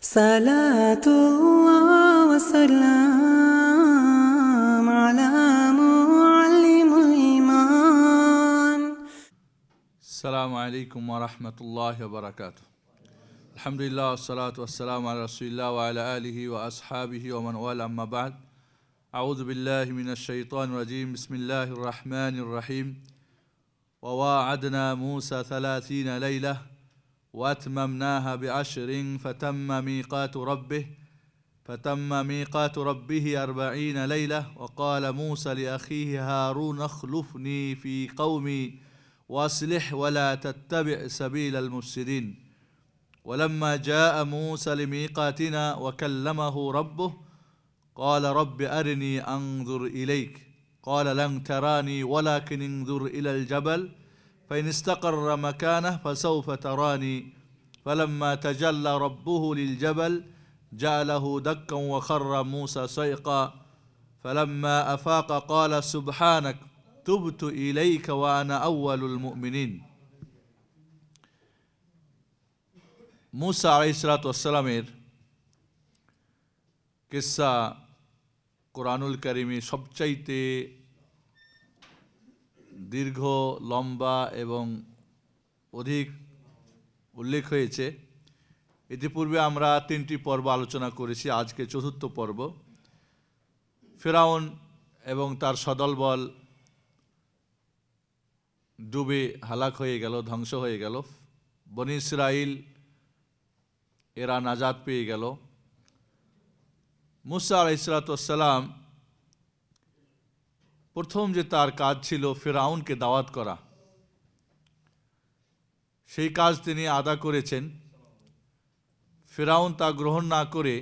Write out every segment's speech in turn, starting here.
Salatullah wa salam ala muallimul iman. Assalamu alaikum wa rahmatullahi wa barakatuh. Alhamdulillah, wassalatu wassalamu ala rasulillah wa ala alihi wa ashabihi wa man wala amma ba'd. A'udhu billahi minash shaitanir rajim. Bismillahir rahmanir rahim. Wa wa'adna Musa 30 laylah wa atmamnaha bi'ashrin fatamma miqatu rabbih 40 laylah wa qala Musa li akhihi Harun akhlufni fi qawmi واصلح ولا تتبع سبيل المفسدين ولما جاء موسى لميقاتنا وكلمه ربه قال رب أرني أنظر إليك قال لن تراني ولكن انظر إلى الجبل فإن استقر مكانه فسوف تراني فلما تجلى ربه للجبل جعله دكا وخر موسى صيقا فلما أفاق قال سبحانك تبت إليك وأنا أول المؤمنين মুসা আলাইহিসসালাতু ওয়াসসালামের কিসসা কোরআনুল কারীমে সবচাইতে দীর্ঘ, লম্বা এবং অধিক উল্লেখ হয়েছে। ইতিপূর্বে আমরা 3টি পর্ব আলোচনা করেছি, আজকে চতুর্থ পর্ব। ফিরআউন এবং তার সদলবল ডুবে হালাক হয়ে গেল, ধ্বংস হয়ে গেল। বনি ইসরাইল এরা নাজাত পেয়ে গেল। মুসা আলাইহিসসালাতু ওয়াসসালাম প্রথম যে তার কাজ ছিল ফিরআউনকে দাওয়াত করা, সেই কাজ তিনি আদা করেছেন। ফিরআউন তা গ্রহণ না করে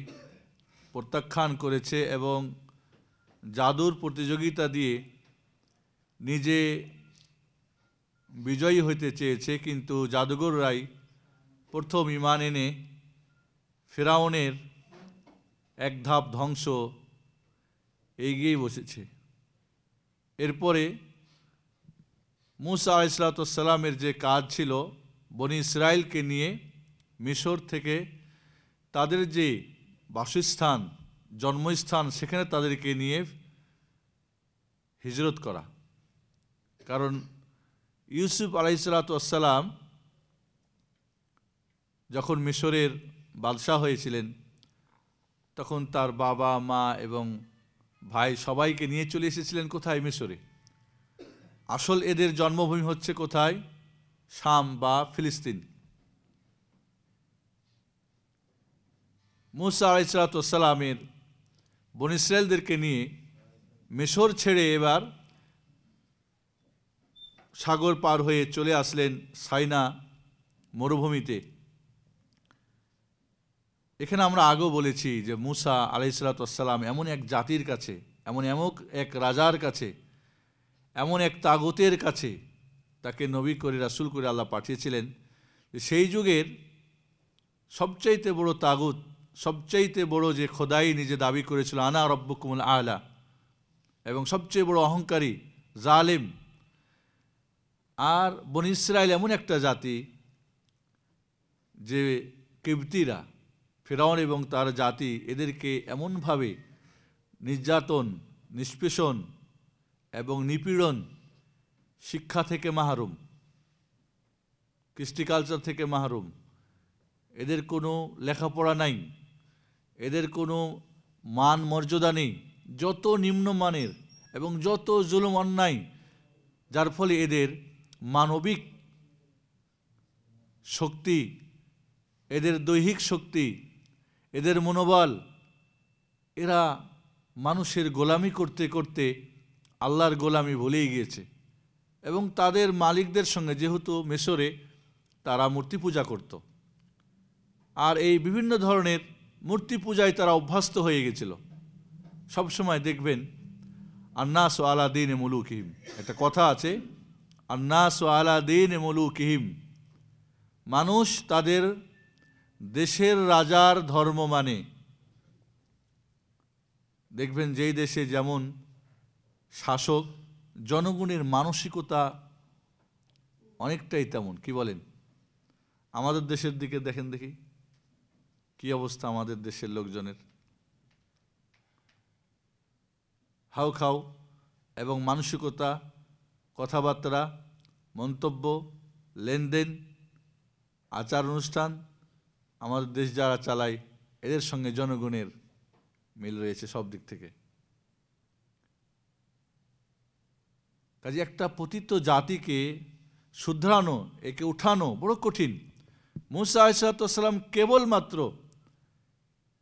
প্রত্যাখ্যান করেছে এবং জাদুর প্রতিযোগিতা দিয়ে নিজে বিজয়ী হইতে চেয়েছে, কিন্তু জাদুঘররাই প্রথম ঈমান এনে ফিরআউনের এক ধাপ ধ্বংস এগিয়ে বসেছে। এরপরে মুসা আলাইহিসসালাতু ওয়াসসালামের যে কাজ ছিল বনি ইসরাইলকে নিয়ে মিশর থেকে তাদের যে বাসস্থান, জন্মস্থান, সেখানে তাদেরকে নিয়ে হিজরত করা। কারণ ইউসুফ আলাইহিসসালাতু ওয়াসসালাম যখন মিশরের বাদশাহ হয়েছিলেন তখন তার বাবা, মা এবং ভাই সবাইকে নিয়ে চলে এসেছিলেন কোথায়? মিশরে। আসল এদের জন্মভূমি হচ্ছে কোথায়? শাম বা ফিলিস্তিন। মুসা আলাইহিসসালাতু ওয়াসসালামের বনী ইসরাইলদেরকে নিয়ে মিশর ছেড়ে এবার সাগর পার হয়ে চলে আসলেন সাইনা মরুভূমিতে। এখানে আমরা আগেও বলেছি যে মুসা আলাইহিসসালাতু ওয়াসসালাম এমন এক জাতির কাছে, এমন এক রাজার কাছে, এমন এক তাগুতের কাছে তাকে নবী করে, রাসূল করে আল্লাহ পাঠিয়েছিলেন। সেই যুগের সবচাইতে বড় তাগুত, সবচাইতে বড় যে খোদাই নিজে দাবি করেছিল, আনা রব্বুকুমুল আলা, এবং সবচেয়ে বড় অহংকারী, জালেম। আর বনী ইসরাইল এমন একটা জাতি যে কিবতীরা, ফিরআউন এবং তার জাতি এদেরকে এমনভাবে নির্যাতন, নিষ্পেষণ এবং নিপীড়ন, শিক্ষা থেকে মাহরুম, কৃষ্টি কালচার থেকে মাহরুম, এদের কোনো লেখাপড়া নাই, এদের কোনো মান মর্যাদা নেই, যত নিম্নমানের এবং যত জুলুম অন্যায়, যার ফলে এদের মানবিক শক্তি, এদের দৈহিক শক্তি, এদের মনোবল, এরা মানুষের গোলামি করতে করতে আল্লাহর গোলামি ভুলেই গিয়েছে। এবং তাদের মালিকদের সঙ্গে, যেহেতু মিশরে তারা মূর্তি পূজা করত, আর এই বিভিন্ন ধরনের মূর্তি পূজায় তারা অভ্যস্ত হয়ে গেছিল। সবসময় দেখবেন আন্নাসু আলা দীন মুলুকিহিম, একটা কথা আছে, আন্নাসু আলা দীন মুলুকিহিম, মানুষ তাদের দেশের রাজার ধর্ম মানে। দেখবেন যেই দেশে যেমন শাসক, জনগণের মানসিকতা অনেকটাই তেমন। কি বলেন? আমাদের দেশের দিকে দেখেন দেখি, কি অবস্থা আমাদের দেশের লোকজনের? হাউ খাও এবং মানসিকতা, কথাবার্তা, মন্তব্য, লেনদেন, আচার অনুষ্ঠান আমাদের দেশ যারা চালায় এদের সঙ্গে জনগণের মিল রয়েছে সব দিক থেকে। কাজে একটা পতিত জাতিকে শুধরানো, একে উঠানো বড় কঠিন। মুসা আলাইহিসসালাম কেবলমাত্র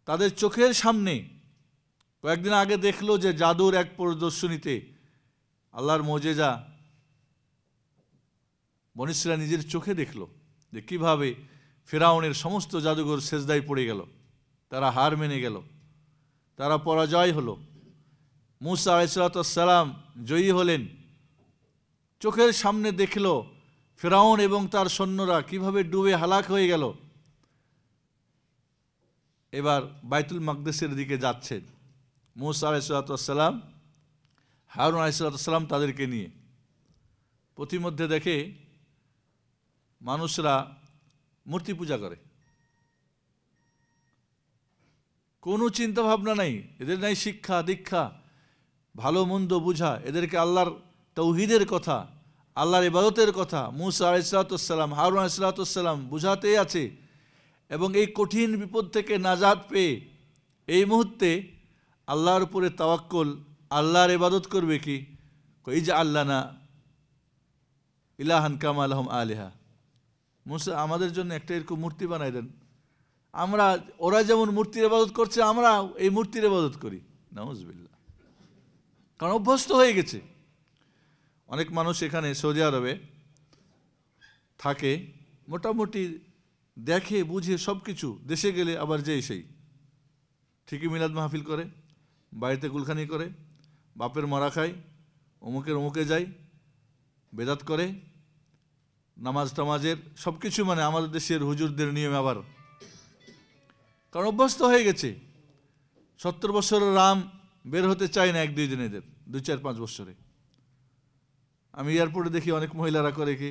তাদের চোখের সামনে কয়েকদিন আগে দেখলো যে জাদুর এক প্রদর্শনীতে আল্লাহর মোজেজা বনী ইসরাঈল নিজের চোখে দেখলো যে কিভাবে ফিরআউনের সমস্ত জাদুঘর সেজদায় পড়ে গেল, তারা হার মেনে গেল, তারা পরাজয় হলো। মুসা আলাইহিসসালাম জয়ী হলেন। চোখের সামনে দেখল ফিরআউন এবং তার সৈন্যরা কিভাবে ডুবে হালাক হয়ে গেল। এবার বাইতুল মাকদেসের দিকে যাচ্ছেন মুসা আলাইহিসসালাম, হারুন আলাইহিসসালাম তাদেরকে নিয়ে। পথিমধ্যে দেখে মানুষরা মূর্তি পূজা করে, কোনো চিন্তা ভাবনা নাই, এদের নাই শিক্ষা দীক্ষা, ভালো মন্দ বুঝা। এদেরকে আল্লাহর তাওহীদের কথা, আল্লাহর ইবাদতের কথা মুসা আলাইহিসসালাম, হারুন আলাইহিসসালাম বুঝাতেই আছে। এবং এই কঠিন বিপদ থেকে নাজাত পেয়ে এই মুহূর্তে আল্লাহর উপরে তাওয়াক্কুল, আল্লাহর ইবাদত করবে কি? এই যে আল্লাহ না ইলাহান কামা লাহুম আলিহা, মুসা আমাদের জন্য একটা এরকম মূর্তি বানাই দেন, আমরা ওরা যেমন মূর্তির ইবাদত করছে আমরা এই মূর্তির ইবাদত করি। নাউজুবিল্লাহ। কারণ অভ্যস্ত হয়ে গেছে। অনেক মানুষ এখানে সৌদি আরবে থাকে, মোটামুটি দেখে বুঝে সব কিছু, দেশে গেলে আবার যেই সেই ঠিকই মিলাদ মাহফিল করে, বাড়িতে কুলখানি করে, বাপের মরা খায়, অমুকে যায়, বেদাত করে, নামাজ টামাজের সব কিছু মানে আমাদের দেশের হুজুরদের নিয়মে আবার। কারণ অভ্যস্ত হয়ে গেছে। 70 বছরের রাম বের হতে চায় না 1-2 দিন, এদের 2-4-5 বছরে। আমি এয়ারপোর্টে দেখি অনেক মহিলারা করে কি,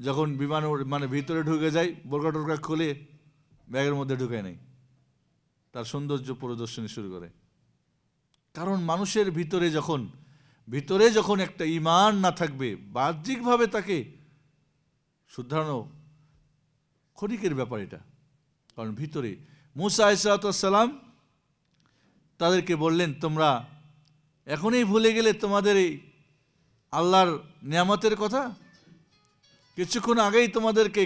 যখন বিমান মানে ভিতরে ঢুকে যায় বোরকা টোরকা খুলে ব্যাগের মধ্যে ঢুকায় নেই, তার সৌন্দর্য প্রদর্শনী শুরু করে। কারণ মানুষের ভিতরে যখন একটা ঈমান না থাকবে, বাহ্যিকভাবে তাকে শুধরানো ক্ষণিকের ব্যাপার এটা। কারণ ভিতরে মুসা আলাইহিসসালাম তাদেরকে বললেন, তোমরা এখনই ভুলে গেলে তোমাদের এই আল্লাহর নিয়ামতের কথা? কিছুক্ষণ আগেই তোমাদেরকে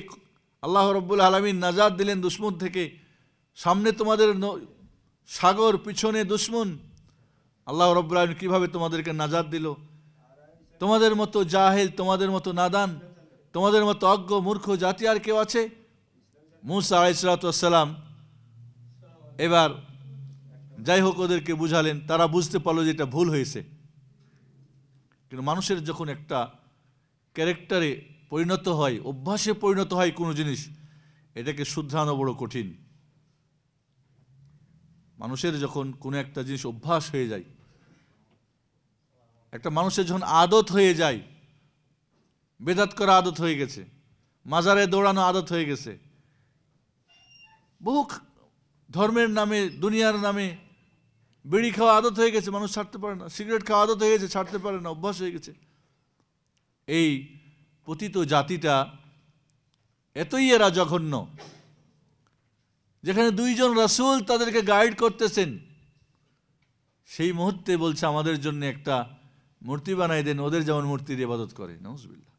আল্লাহ রাব্বুল আলামিন নাজাত দিলেন দুশমন থেকে। সামনে তোমাদের সাগর, পিছনে দুশমন। আল্লাহ রাব্বুল আলামিন কিভাবে তোমাদেরকে নাজাত দিল? তোমাদের মতো জাহেল, তোমাদের মতো নাদান, তোমাদের মতো অজ্ঞ মূর্খ জাতি আর কেউ আছে? মুসা আলাইহিসসালাম এবার যাই হোক ওদেরকে বুঝালেন, তারা বুঝতে পারলো যে এটা ভুল হয়েছে। কিন্তু মানুষের যখন একটা ক্যারেক্টারে পরিণত হয়, অভ্যাসে পরিণত হয় কোনো জিনিস, এটাকে শুধরানো বড় কঠিন। মানুষের যখন কোনো একটা জিনিস অভ্যাস হয়ে যায়, একটা মানুষের যখন আদত হয়ে যায়, বেদাত করা আদত হয়ে গেছে, মাজারে দৌড়ানো আদত হয়ে গেছে, বহু ধর্মের নামে দুনিয়ার নামে বিড়ি খাওয়া আদত হয়ে গেছে, মানুষ ছাড়তে পারে না, সিগারেট খাওয়া আদত হয়ে গেছে, ছাড়তে পারে না, অভ্যাস হয়ে গেছে। এই পতিত জাতিটা এতই এরা জঘন্য, যেখানে 2 জন রাসূল তাদেরকে গাইড করতেছেন, সেই মুহূর্তে বলছে আমাদের জন্য একটা মূর্তি বানাই দেন, ওদের যেমন মূর্তির ইবাদত করে। নাউজুবিল্লাহ।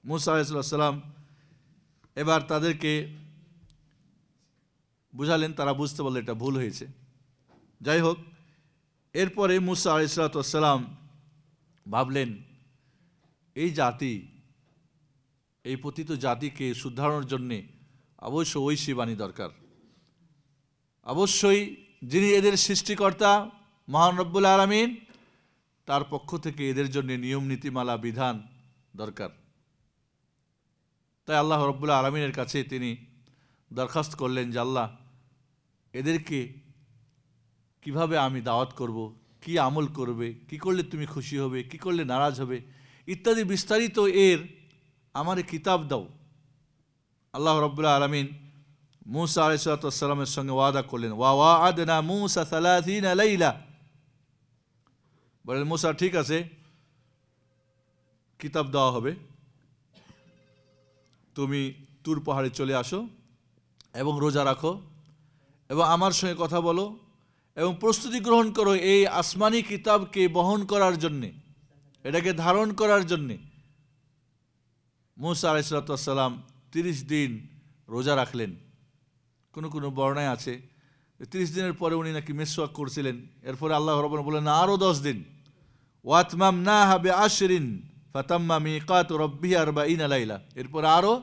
মুসা আলাইহিস সালাম এবার তাদেরকে বুঝালেন, তারা বুঝতে পারলো এটা ভুল হয়েছে। যাই হোক, এরপরে মুসা আলাইহিস সালাম ভাবলেন এই জাতি, এই পতিত জাতিকে শুধরানোর জন্যে অবশ্যই ঐশী বাণী দরকার। অবশ্যই যিনি এদের সৃষ্টিকর্তা মহান রব্বুল আলামিন, তার পক্ষ থেকে এদের জন্য নিয়ম নীতিমালা বিধান দরকার। তাই আল্লাহ রব্বুল আলামিনের কাছে তিনি দরখাস্ত করলেন যে আল্লাহ, এদেরকে কিভাবে আমি দাওয়াত করব, কি আমল করবে, কি করলে তুমি খুশি হবে, কি করলে নারাজ হবে, ইত্যাদি বিস্তারিত এর আমারে কিতাব দাও। আল্লাহ রাব্বুল আলামিন মুসা আলাইহিস সালামের সঙ্গে ওয়াদা করলেন, ওয়াআদনা মুসা 30 লাইলা, বলেন মুসা ঠিক আছে, কিতাব দেওয়া হবে, তুমি তুর পাহাড়ে চলে আসো এবং রোজা রাখো এবং আমার সঙ্গে কথা বলো এবং প্রস্তুতি গ্রহণ করো এই আসমানি কিতাবকে বহন করার জন্যে, এটাকে ধারণ করার জন্যে। মুসা আলাইহিস সালাম 30 দিন রোজা রাখলেন। কোনো কোনো বর্ণায় আছে 30 দিনের পরে উনি নাকি মিসওয়াক করছিলেন। এরপরে আল্লাহ রাব্বুল বলেন আরও 10 দিন, ওয়াতমামনাহা বিআশরিন ফাতাম্মা মিকাতু রাব্বিহি 40 লাইলা, এরপরে আরও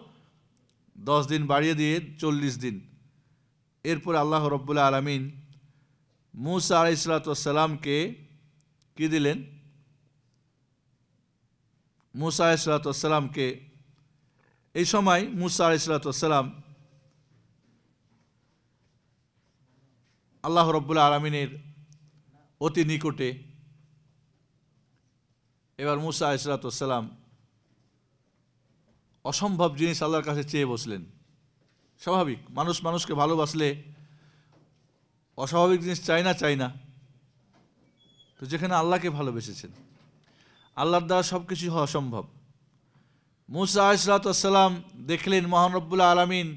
10 দিন বাড়িয়ে দিয়ে 40 দিন। এরপরে আল্লাহ রাব্বুল আলামিন মুসা আলাইহিস সালামকে কি দিলেন? মুসা আলাইহিস সালামকে এই সময় মুসা আলাইহিস সালাম আল্লাহ রাব্বুল আলামিনের অতি নিকটে। এবার মুসা আলাইহিস সালাম অসম্ভব জিনিস আল্লাহর কাছে চেয়ে বসলেন। স্বাভাবিক, মানুষ মানুষকে ভালোবাসলে অস্বাভাবিক জিনিস চাই না। তো যেখানে আল্লাহকে ভালোবেসেছেন, আল্লাহর দ্বারা সব কিছু হওয়া সম্ভব। মুসা আলাইহিস সালাম দেখলেন মহান রব্বুল আলামিন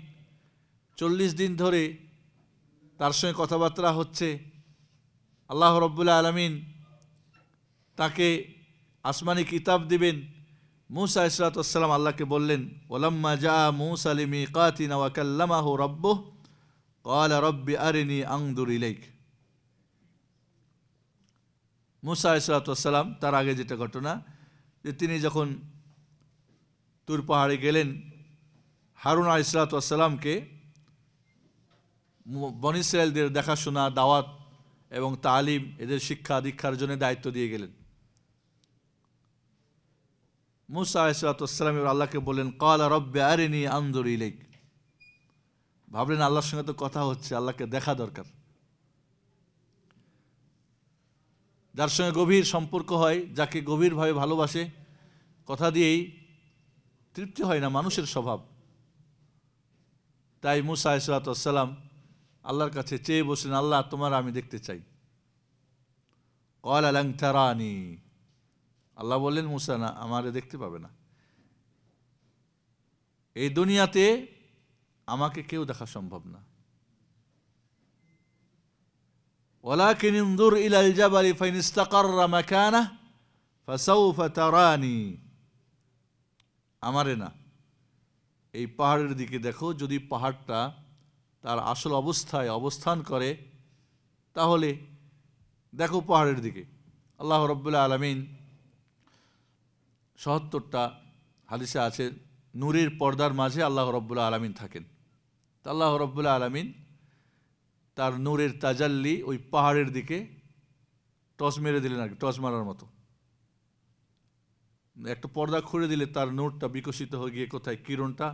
40 দিন ধরে তার সঙ্গে কথাবার্তা হচ্ছে। আল্লাহ রব্বুল আলামিন তাকে আসমানি কিতাব দিবেন। মুসা আলাইহিস সালাম আল্লাহকে বললেন, ওয়ালাম্মা জা মুসা লিমিকাতিনা ওয়া কাল্লামাহু রাব্বুহু ক্বালা রাব্বি আরিনি আনজুর ইলাইক। মুসা আলাইহিস সালাম তার আগে যেটা ঘটনা, যে তিনি যখন তুর পাহাড়ে গেলেন, হারুন আলাইহিস সালামকে বনী ইসরাঈলদের দেখাশোনা, দাওয়াত এবং তালিম, এদের শিক্ষা দীক্ষার জন্য দায়িত্ব দিয়ে গেলেন। মুসা আলাইহিস সালাম এবার আল্লাহকে বললেন, ক্বালা রাব্বি আরিনি আনজুর ইলাইক। ভাবলেন আল্লাহর সঙ্গে তো কথা হচ্ছে, আল্লাহকে দেখা দরকার। যার সঙ্গে গভীর সম্পর্ক হয়, যাকে গভীরভাবে ভালোবাসে, কথা দিয়েই তৃপ্তি হয় না, মানুষের স্বভাব। তাই মুসা আলাইহিস সালাম আল্লাহর কাছে চেয়ে বসলেন, আল্লাহ তোমার আমি দেখতে চাই। ক্বালা লান তারানি, আল্লাহ বললেন মুসা না, আমারে দেখতে পাবে না, এই দুনিয়াতে আমাকে কেউ দেখা সম্ভব না। ওয়ালাকিন ইনজুর ইলাল জাবালি ফাইন ইসতাকাররা মাকানাহু ফাসাউফা তারানি, আমারে না, এই পাহাড়ের দিকে দেখো, যদি পাহাড়টা তার আসল অবস্থায় অবস্থান করে তাহলে দেখো পাহাড়ের দিকে। আল্লাহ রাব্বুল আলামিন ৭৭টা হাদিসে আছে নূরের পর্দার মাঝে আল্লাহ রাব্বুল আলামিন থাকেন। তা আল্লাহ রাব্বুল আলামিন তার নূরের তাজাল্লি ওই পাহাড়ের দিকে টস মেরে দিলেন, আর কি টস মারার মতো। একটা পর্দা খুলে দিলে তার নূরটা বিকশিত হয়ে গিয়ে কোথায়, কিরণটা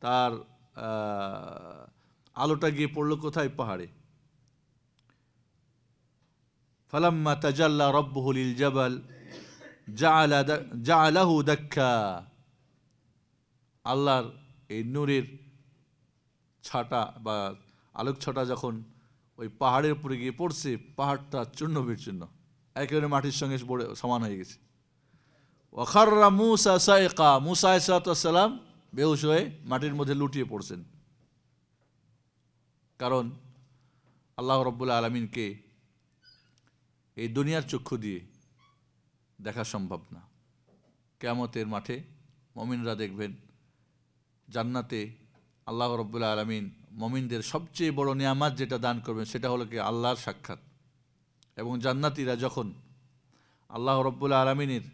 তার আলোটা গিয়ে পড়লো কোথায়, পাহাড়ে। ফালাম্মা তাজাল্লা রাব্বুহু লিল জাবাল জাআলাহু দাক্কা, আল্লাহর এই নূরের ছাটা বা আলোক ছাটা যখন ওই পাহাড়ের উপরে গিয়ে পড়ছে, পাহাড়টা চূর্ণ বিচূর্ণ, একেবারে মাটির সঙ্গে সমান হয়ে গেছে। ওয়াখাররা মুসা সাইকা, মুসা আলাইহিস সালাম বেহুশ হয়ে মাটির মধ্যে লুটিয়ে পড়ছেন। কারণ আল্লাহ রাব্বুল আলামিনকে এই দুনিয়ার চক্ষু দিয়ে দেখা সম্ভব না। কিয়ামতের মাঠে মুমিনরা দেখবেন জান্নাতে আল্লাহ রাব্বুল আলামিন মুমিনদের সবচেয়ে বড় নিয়ামত যেটা দান করবেন সেটা হলো কি আল্লাহর সাক্ষাৎ। এবং জান্নাতীরা যখন আল্লাহ রাব্বুল আলামিনের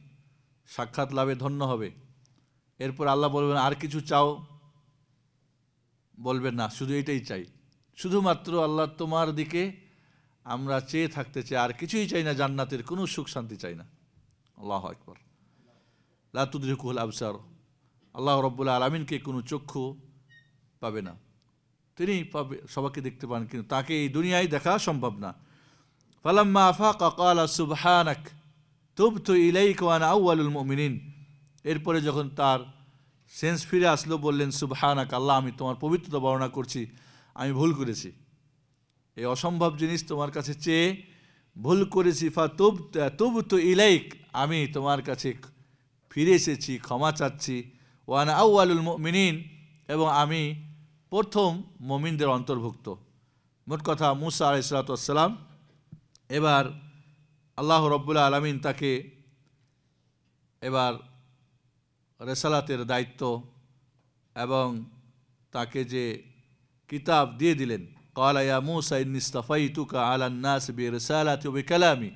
সাক্ষাৎ লাভে ধন্য হবে, এরপর আল্লাহ বলবেন আর কিছু চাও, বলবেন না, শুধু এটাই চাই, শুধুমাত্র আল্লাহ তোমার দিকে আমরা চেয়ে থাকতে চাই, আর কিছুই চাই না, জান্নাতের কোনো সুখ শান্তি চাই না। আল্লাহু আকবার। লা তুদরিকুল আবসার, আল্লাহ রাব্বুল আলামিনকে কোনো চক্ষু পাবে না, তিনি পাবে, সবাইকে দেখতে পান, কিন্তু তাকে এই দুনিয়ায় দেখা সম্ভব না। ফালাম্মা আফাকা ক্বালা সুবহানাক তুবতু ইলাইকা ওয়া আনা আউয়ালুল মুমিনিন, এরপরে যখন তার সেন্স ফিরে আসলো বললেন সুবহানাক, আল্লাহ আমি তোমার পবিত্রতা বর্ণনা করছি, আমি ভুল করেছি, এই অসম্ভব জিনিস তোমার কাছে চেয়ে ভুল করেছি। তুবতু ইলাইক, আমি তোমার কাছে ফিরে এসেছি, ক্ষমা চাচ্ছি। ওয়া আনা আউয়ালুল মুমিনিন, এবং আমি প্রথম মুমিনদের অন্তর্ভুক্ত। মোট কথা মুসা আলাইহিস সালাতু ওয়াস সালাম এবার আল্লাহ রাব্বুল আলামিন তাকে এবার রেসালাতের দায়িত্ব এবং তাকে যে কিতাব দিয়ে দিলেন, ক্বালা ইয়া মূসা ইন্নী ইসতাফাইতুকা আলান নাস বিরিসালাতি ওয়া বিকালামি।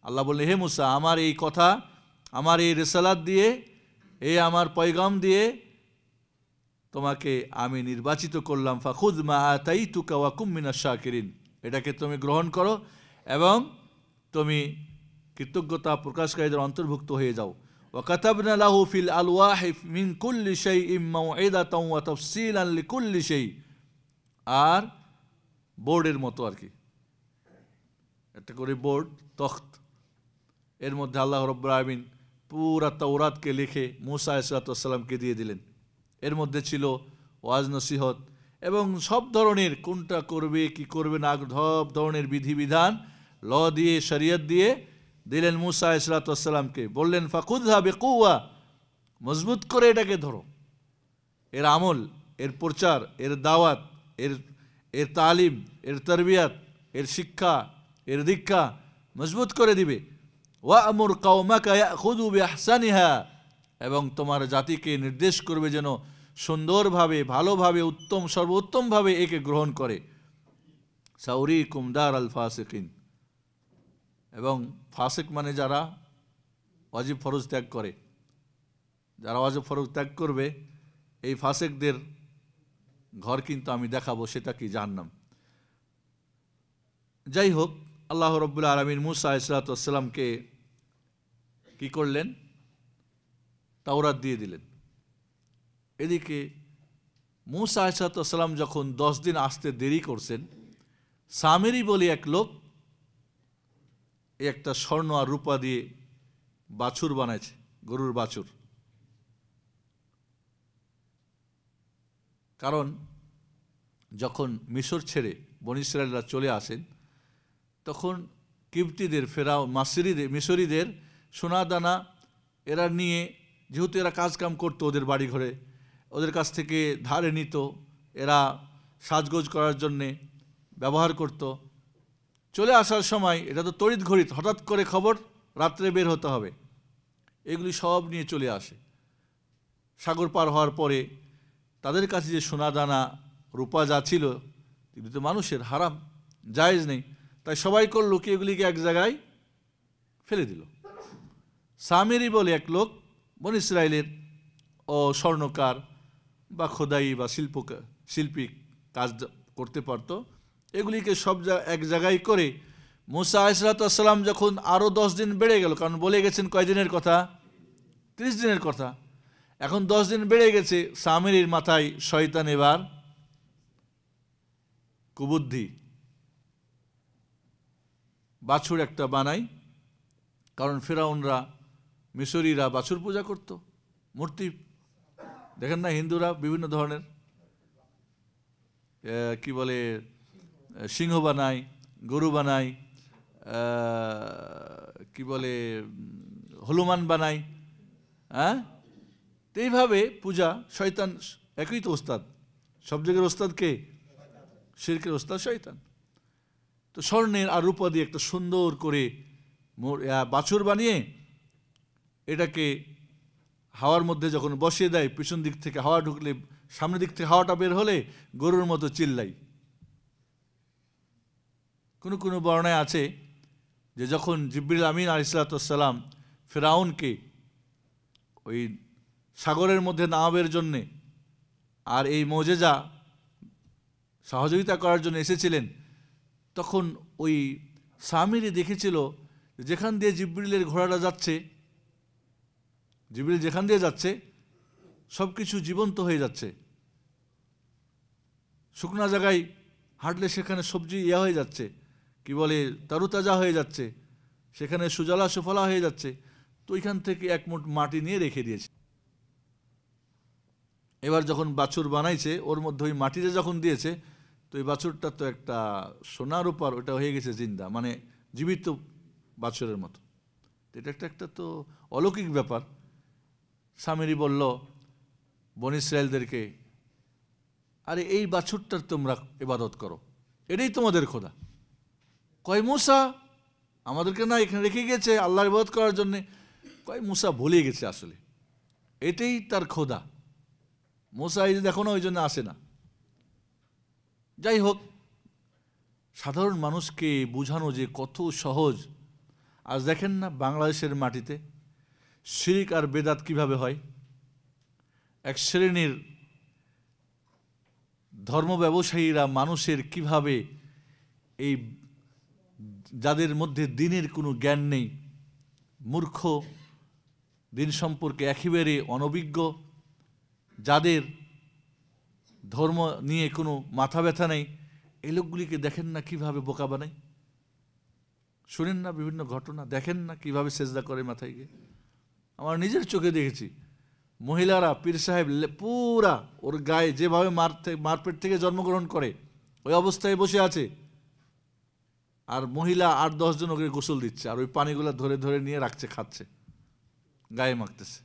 আল্লাহ বললেন, হে মূসা, আমার এই কথা, আমার এই রিসালাত দিয়ে, এই আমার পয়গাম দিয়ে তোমাকে আমি নির্বাচিত করলাম। ফাখুয মা আতাইতুকা ওয়া কুম মিনাশ শাকিরিন, এটাকে তুমি গ্রহণ করো এবং তুমি কৃতজ্ঞতা প্রকাশকারীদের অন্তর্ভুক্ত হয়ে যাও। ওয়া কাতাবনা লাহু ফিল আলওয়াহি মিন কুল্লি শাইইন মাউইদাতাও ওয়া তাফসীলান লিকুল্লি শাই। আর বোর্ডের মতো আর কি, একটা করে বোর্ড, তখ্ত, এর মধ্যে আল্লাহ রাব্বুল আলামিন পুরা তাওরাতকে লিখে মূসা আলাইহিস সালামকে দিয়ে দিলেন। এর মধ্যে ছিল ওয়াজ নসিহত এবং সব ধরনের কোনটা করবে কি করবে না, সব ধরনের বিধিবিধান ল দিয়ে, শরীয়ত দিয়ে দিলেন মূসা আলাইহিস সালামকে। বললেন ফাখুযহা বিকুওয়া, মজবুত করে এটাকে ধরো, এর আমল, এর প্রচার, এর দাওয়াত, এর তালিম, এর তরবিয়ত, এর শিক্ষা, এর দীক্ষা মজবুত করে দিবে। ওয়া আমুর কওমাকা ইয়াখুযু বিআহসানিহা, এবং তোমার জাতিকে নির্দেশ করবে যেন সুন্দরভাবে, ভালোভাবে, উত্তম, সর্বোত্তমভাবে একে গ্রহণ করে। সাউরিকুম দারাল ফাসিকিন, এবং ফাসিক মানে যারা ওয়াজিব ফরজ ত্যাগ করে, যারা ওয়াজিব ফরজ ত্যাগ করবে, এই ফাসিকদের ঘর কিন্তু আমি দেখাবো, সেটা কি? জাহান্নাম। যাই হোক, আল্লাহ রাব্বুল আলামিন মূসা আলাইহিস সালামকে কি করলেন? তাওরাত দিয়ে দিলেন। এদিকে মূসা আলাইহিস সালাম যখন 10 দিন আসতে দেরি করছেন, সামিরি বলে এক লোক একটা স্বর্ণ আর রূপা দিয়ে বাছুর বানাইছে, গরুর বাছুর। কারণ যখন মিশর ছেড়ে বনী ইসরায়েলরা চলে আসেন, তখন কিবতীদের, ফেরাও, মিশরীদের সোনাদানা এরা নিয়ে, যেহেতু এরা কাজকাম করতো ওদের বাড়ি ঘরে, ওদের কাছ থেকে ধারে নিত, এরা সাজগোজ করার জন্যে ব্যবহার করত। চলে আসার সময় এটা তো তড়িৎ ঘড়িৎ, হঠাৎ করে খবর, রাত্রে বের হতে হবে, এগুলি সব নিয়ে চলে আসে। সাগর পার হওয়ার পরে তাদের কাছে যে সোনাদানা রূপা যা ছিল, এগুলি তো মানুষের, হারাম, জায়েজ নেই। তাই সবাই করলো কি, এগুলিকে এক জায়গায় ফেলে দিল। সামিরি বলে এক লোক, বনী ইসরায়েলের ও স্বর্ণকার বা খোদাই বা শিল্পী কাজ করতে পারত, এগুলিকে সব এক জায়গায় করে মূসা আলাইহিস সালাম যখন আরও 10 দিন বেড়ে গেল, কারণ বলে গেছেন কয় দিনের কথা? 30 দিনের কথা। এখন 10 দিন বেড়ে গেছে, সামিরির মাথায় শয়তান এবার কুবুদ্ধি, বাছুর একটা বানাই। কারণ ফেরাউনরা, মিশরীরা বাছুর পূজা করত, মূর্তি, দেখেন না হিন্দুরা বিভিন্ন ধরনের কি বলে, সিংহ বানায়, গরু বানায়, কি বলে, হনুমান বানায়, হ্যাঁ? তো এইভাবে পূজা, শয়তান একই তো ওস্তাদ, সব জায়গার ওস্তাদ কে? শিরকের ওস্তাদ শয়তান। তো স্বর্ণের আর রূপা দিয়ে একটা সুন্দর করে বাছুর বানিয়ে এটাকে হাওয়ার মধ্যে যখন বসিয়ে দেয়, পিছন দিক থেকে হাওয়া ঢুকলে, সামনের দিক থেকে হাওয়াটা বের হলে গরুর মতো চিল্লাই। কোনো কোনো বর্ণায় আছে যে যখন জিবরিল আমিন আলাইহিস সালাম ফেরাউনকে ওই সাগরের মধ্যে নামাবের জন্যে আর এই মুজিজা সহযোগিতা করার জন্য এসেছিলেন, তখন ওই সামিরি দেখেছিল যেখান দিয়ে জিবরিলের ঘোড়াটা যাচ্ছে, জিবরিল যেখান দিয়ে যাচ্ছে সব কিছু জীবন্ত হয়ে যাচ্ছে। শুকনা জায়গায় হাঁটলে সেখানে সবজি হয়ে যাচ্ছে, কি বলে, তারুতাজা হয়ে যাচ্ছে, সেখানে সুজলা সুফলা হয়ে যাচ্ছে। তো ওইখান থেকে এক মুঠ মাটি নিয়ে রেখে দিয়েছে। এবার যখন বাছুর বানাইছে, ওর মধ্যে ওই মাটিটা যখন দিয়েছে, তো এই বাছুরটা তো একটা সোনার উপর, ওটা হয়ে গেছে জিন্দা, মানে জীবিত বাছুরের মতো। এটা একটা তো অলৌকিক ব্যাপার। সামিরি বলল বনী ইসরায়েলদেরকে, আরে এই বাছুরটার তোমরা ইবাদত করো, এটাই তোমাদের খোদা। কয় মুসা আমাদেরকে না এখানে রেখে গেছে আল্লাহর ইবাদত করার জন্যে। কয় মুসা ভুলে গেছে, আসলে এটাই তার খোদা। মুসা এই দেখো না, ওই জন্য আসে না। যাই হোক, সাধারণ মানুষকে বোঝানো যে কত সহজ। আজ দেখেন না বাংলাদেশের মাটিতে শিরক আর বেদাত কিভাবে হয়। এক শ্রেণীর ধর্ম ব্যবসায়ীরা মানুষের কিভাবে এই যাদের মধ্যে দিনের কোনো জ্ঞান নেই, মূর্খ, দিন সম্পর্কে একেবারে অনভিজ্ঞ, যাদের ধর্ম নিয়ে কোনো মাথা ব্যথা নেই, এই লোকগুলিকে দেখেন না কিভাবে বোকা বানায়। শুনেন না বিভিন্ন ঘটনা, দেখেন না কিভাবে সেজদা করে মাথায় গিয়ে। আমার নিজের চোখে দেখেছি মহিলারা পীর সাহেব পুরা ওর গায়ে যেভাবে মারপেট থেকে জন্মগ্রহণ করে ওই অবস্থায় বসে আছে, আর মহিলা 8-10 জন ওকে গোসল দিচ্ছে, আর ওই পানিগুলো ধরে ধরে নিয়ে রাখছে, খাচ্ছে, গায়ে মাখতেছে।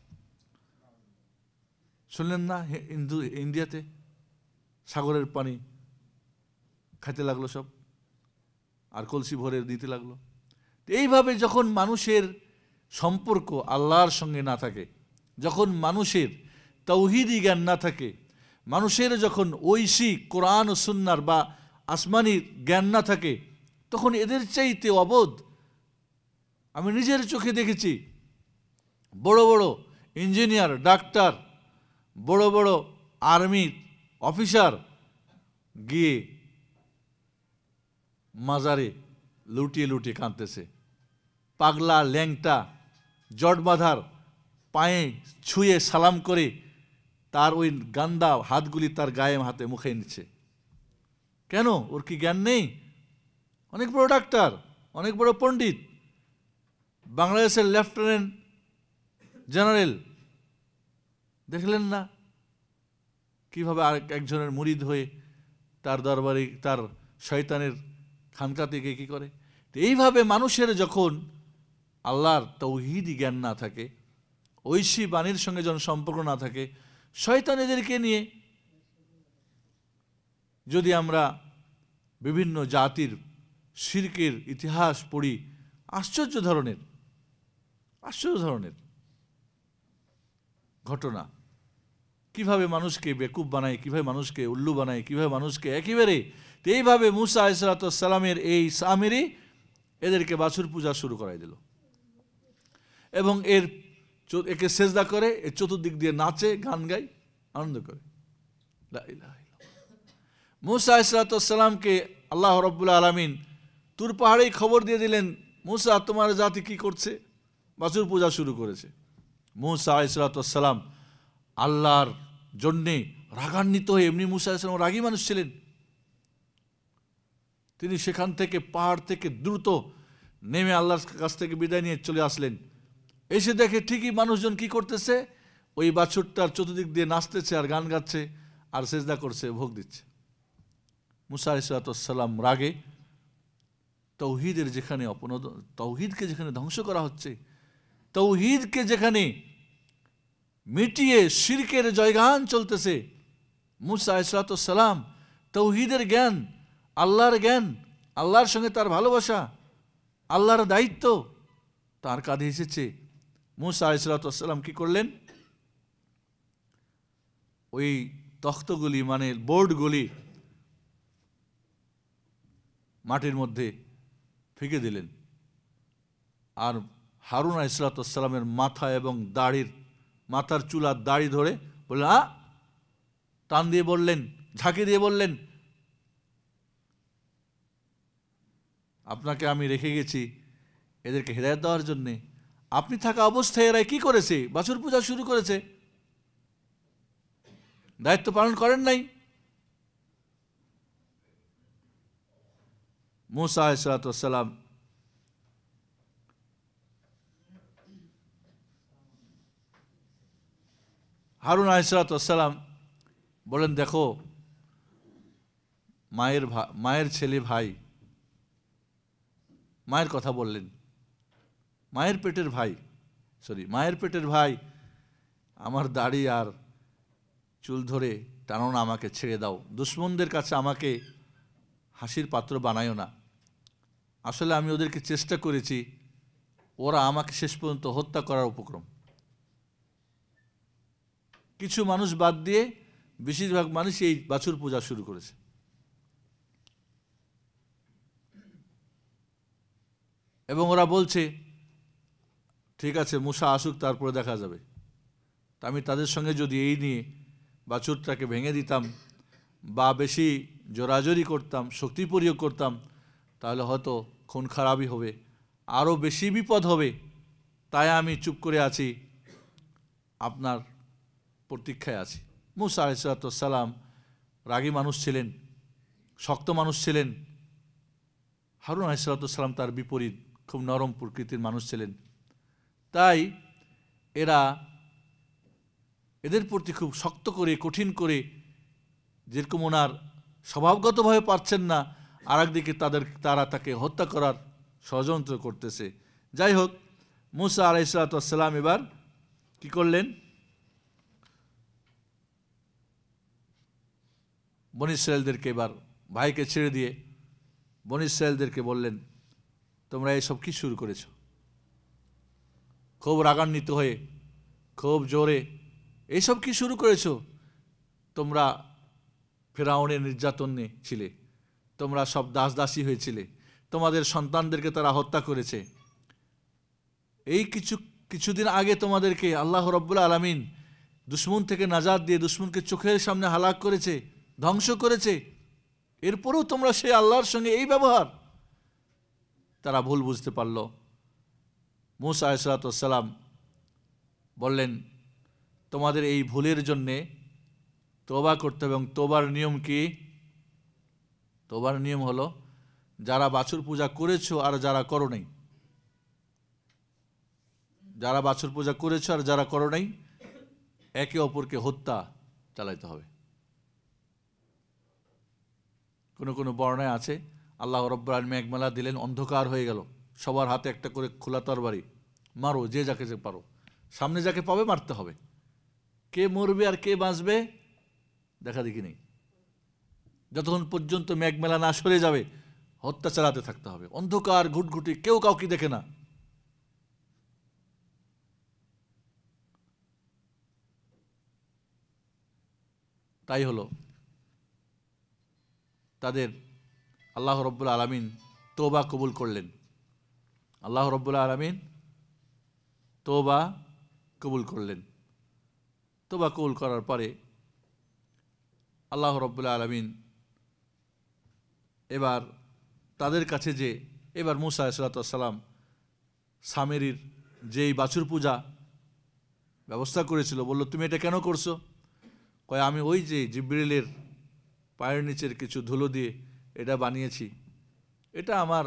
শুনলেন না ইন্ডিয়াতে সাগরের পানি খাইতে লাগলো সব, আর কলসি ভরে দিতে লাগলো। এইভাবে যখন মানুষের সম্পর্ক আল্লাহর সঙ্গে না থাকে, যখন মানুষের তাওহীদি জ্ঞান না থাকে, মানুষের যখন ঐশী কোরআন ও সুন্নাহর বা আসমানি জ্ঞান না থাকে, তখন এদের চাইতে অবোধ। আমি নিজের চোখে দেখেছি বড় বড় ইঞ্জিনিয়ার, ডাক্তার, বড় বড় আর্মি অফিসার গিয়ে মাজারে লুটিয়ে লুটিয়ে কাঁদতেছে। পাগলা ল্যাংটা জট বাঁধার পায়ে ছুঁয়ে সালাম করে তার ওই গান্দা হাতগুলি তার গায়ে হাতে মুখে নিচ্ছে। কেন? ওর কি জ্ঞান নেই? অনেক বড় ডাক্তার, অনেক বড় পণ্ডিত, বাংলাদেশের লেফটেন্যান্ট জেনারেল, দেখলেন না কিভাবে আর একজনের মুরিদ হয়ে তার দরবারে তার শয়তানের খানকা থেকে কি করে। এইভাবে মানুষের যখন আল্লাহর তাওহীদি জ্ঞান না থাকে, ঐশী বাণীর সঙ্গে যখন সম্পর্ক না থাকে, শয়তান এদেরকে নিয়ে যদি আমরা বিভিন্ন জাতির শিরকের ইতিহাস পড়ি, আশ্চর্য ধরনের ঘটনা। কিভাবে মানুষকে বেকুব বানায়, কিভাবে মানুষকে উল্লু বানায়, কিভাবে মানুষকে একেবারে। এইভাবে মুসা আলাইহিস সালামের এই সামিরি এদেরকে বাছুর পূজা শুরু করাই দিল, এবং একে সেজদা করে, এর চতুর্দিক দিয়ে নাচে, গান গায়, আনন্দ করে। মুসা আলাইহিস সালামকে আল্লাহ রাব্বুল আলামিন তুর পাহাড়েই খবর দিয়ে দিলেন, মুসা তোমার জাতি কি করছে? বাছুর পূজা শুরু করেছে। মুসা আলাইহিস সালাম আল্লাহর জন্যে রাগান্বিত হয়ে, এমনি মুসা আলাইহিস সালাম রাগী মানুষ ছিলেন, তিনি সেখান থেকে পাহাড় থেকে দ্রুত নেমে আল্লাহর কাছ থেকে বিদায় নিয়ে চলে আসলেন। এসে দেখে ঠিকই মানুষজন কি করতেছে, ওই বাছুরটার চতুর্দিক দিয়ে নাচতেছে আর গান গাচ্ছে আর সেজদা করছে, ভোগ দিচ্ছে। মুসা আলাইহিস সালাম রাগে তাওহীদের যেখানে তাওহীদকে যেখানে ধ্বংস করা হচ্ছে, তাওহীদকে যেখানে মিটিয়ে শিরকের জয়গান চলতেছে, মুসা আলাইহিস সালাম তাওহীদের জ্ঞান, আল্লাহর জ্ঞান, আল্লাহর সঙ্গে তার ভালোবাসা, আল্লাহর দায়িত্ব তার কাঁধে এসেছে। মুসা আলাইহিস সালাম কি করলেন? ওই তখ্তগুলি মানে বোর্ডগুলি মাটির মধ্যে ফেঁকে দিলেন, আর হারুন আলাইহিস সালামের মাথা এবং মাথার চুলার দাড়ি ধরে বললেন, টান দিয়ে বললেন, ঝাঁকি দিয়ে বললেন, আপনাকে আমি রেখে গেছি এদেরকে হেদায়েত দেওয়ার জন্যে, আপনি থাকা অবস্থায় এরা কি করেছে? বাছুর পূজা শুরু করেছে, দায়িত্ব পালন করেন নাই। মুসা আলাইহিস সালাম হারুন আলাইহিস সালাম বলেন, দেখো মায়ের ছেলে ভাই, মায়ের কথা বললেন, মায়ের পেটের ভাই, আমার দাড়ি আর চুল ধরে টানো না, আমাকে ছেড়ে দাও, দুশ্মনদের কাছে আমাকে হাসির পাত্র বানায়ও না। আসলে আমি ওদেরকে চেষ্টা করেছি, ওরা আমাকে শেষ পর্যন্ত হত্যা করার উপক্রম। কিছু মানুষ বাদ দিয়ে বেশিরভাগ মানুষ এই বাছুর পূজা শুরু করেছে। এবং ওরা বলছে ঠিক আছে মুসা আসুক, তারপরে দেখা যাবে। তা আমি তাদের সঙ্গে যদি এই নিয়ে বাছুরটাকে ভেঙে দিতাম বা বেশি জোরাজোরি করতাম, শক্তি প্রয়োগ করতাম, তাহলে হয়তো খুন খারাপই হবে, আরও বেশি বিপদ হবে। তাই আমি চুপ করে আছি, আপনার প্রতীক্ষায় আছি। মুসা আলাইহিস সালাম রাগী মানুষ ছিলেন, শক্ত মানুষ ছিলেন। হারুন আলাইহিস সালাম তার বিপরীত, খুব নরম প্রকৃতির মানুষ ছিলেন। তাই এদের প্রতি খুব শক্ত করে, কঠিন করে, যেরকম ওনার স্বভাবগতভাবে পারছেন না, আর একদিকে তারা তাকে হত্যা করার ষড়যন্ত্র করতেছে। যাই হোক, মুসা আলাইহিস সালাম এবার কি করলেন, বনী ইসরায়েলদেরকে, এবার ভাইকে ছেড়ে দিয়ে বনী ইসরায়েলদেরকে বললেন, তোমরা এইসব কি শুরু করেছ? খুব রাগান্বিত হয়ে, খুব জোরে, এইসব কি শুরু করেছ? তোমরা ফেরাউনের নির্যাতনে ছিলে, তোমরা সব দাসদাসী হয়েছিলে, তোমাদের সন্তানদেরকে তারা হত্যা করেছে। এই কিছুদিন আগে তোমাদেরকে আল্লাহ রাব্বুল আলামিন দুশমন থেকে নাজাত দিয়ে দুশমনকে চোখের সামনে হালাক করেছে, ধ্বংস করেছে, এরপরেও তোমরা সেই আল্লাহর সঙ্গে এই ব্যবহার। তারা ভুল বুঝতে পারল। মুসা আলাইহিস সালাম বললেন, তোমাদের এই ভুলের জন্যে তওবা করতে হবে। এবং তওবার নিয়ম কি? তওবার নিয়ম হলো, যারা বাছুর পূজা করেছো আর যারা করো নাই, যারা বাছুর পূজা করেছো আর যারা করো নাই, একে অপরকে হত্যা চালাইতে হবে। কোনো বর্ণায় আছে, আল্লাহ রাব্বুল আলামিন মেঘমালা দিলেন, অন্ধকার হয়ে গেল, সবার হাতে একটা করে খোলা তরবারি, মারো যে যাকে যে পারো, সামনে যাকে পাবে মারতে হবে। কে মরবে আর কে বাঁচবে দেখা দেখি নেই। যতক্ষণ পর্যন্ত মেঘমেলা না সরে যাবে হত্যা চালাতে থাকতে হবে। অন্ধকার, ঘুটঘুটি, কেউ কাউকে দেখে না। তাই হলো, তাদের আল্লাহ রাব্বুল আলামিন তওবা কবুল করলেন। আল্লাহ রাব্বুল আলামিন তওবা কবুল করলেন। তওবা কবুল করার পরে আল্লাহ রাব্বুল আলামিন এবার তাদের কাছে যে, এবার মুসা আলাইহিস সালাম সামেরির যেই বাছুর পূজা ব্যবস্থা করেছিল, বলল, তুমি এটা কেন করছো? কয়, আমি ওই যে জিবরিলের পায়ের নিচের কিছু ধুলো দিয়ে এটা বানিয়েছি। এটা আমার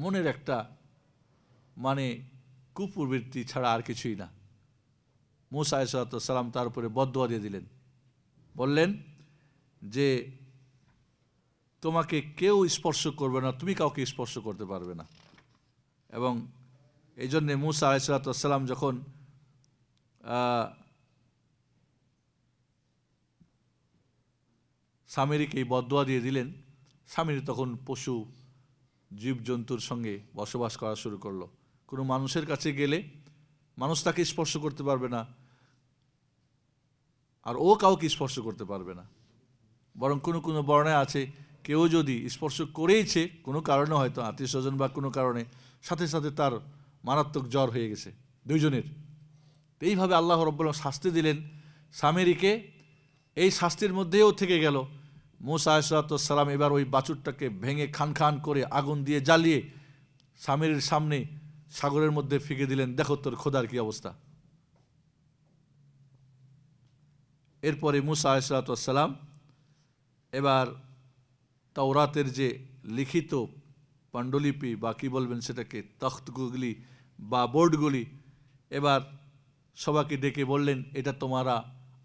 মনের একটা কুপ্রবৃত্তি ছাড়া আর কিছুই না। মুসা আলাইহিস সালাম তার উপরে বদদুয়া দিয়ে দিলেন, বললেন যে তোমাকে কেউ স্পর্শ করবে না, তুমি কাউকে স্পর্শ করতে পারবে না। এবং এই জন্যে মুসা আলাইহিস সালাম যখন সামেরিকে এই বদদুয়া দিয়ে দিলেন, সামেরি তখন পশু জীবজন্তুর সঙ্গে বসবাস করা শুরু করলো। কোনো মানুষের কাছে গেলে মানুষ তাকে স্পর্শ করতে পারবে না, আর ও কাউকে স্পর্শ করতে পারবে না। বরং কোনো বর্ণায় আছে, কেউ যদি স্পর্শ করেইছে কোনো কারণে, হয়তো আত্মীয় স্বজন বা কোনো কারণে, সাথে সাথে তার মারাত্মক জ্বর হয়ে গেছে দুইজনের। এইভাবে আল্লাহ রাব্বুল আলামিন শাস্তি দিলেন সামেরিকে। এই শাস্তির মধ্যেও থেকে গেল। মুসা আলাইহিস সালাম এবার ওই বাছুরটাকে ভেঙে খান খান করে আগুন দিয়ে জ্বালিয়ে সামেরির সামনে সাগরের মধ্যে ফিকে দিলেন, দেখো তোর খোদার কি অবস্থা। এরপরে মুসা আলাইহিস সালাম এবার তাওরাতের যে লিখিত পাণ্ডুলিপি বা কি বলবেন সেটাকে, তখ্তগুলি বা বোর্ডগুলি, এবার সবাইকে ডেকে বললেন, এটা তোমরা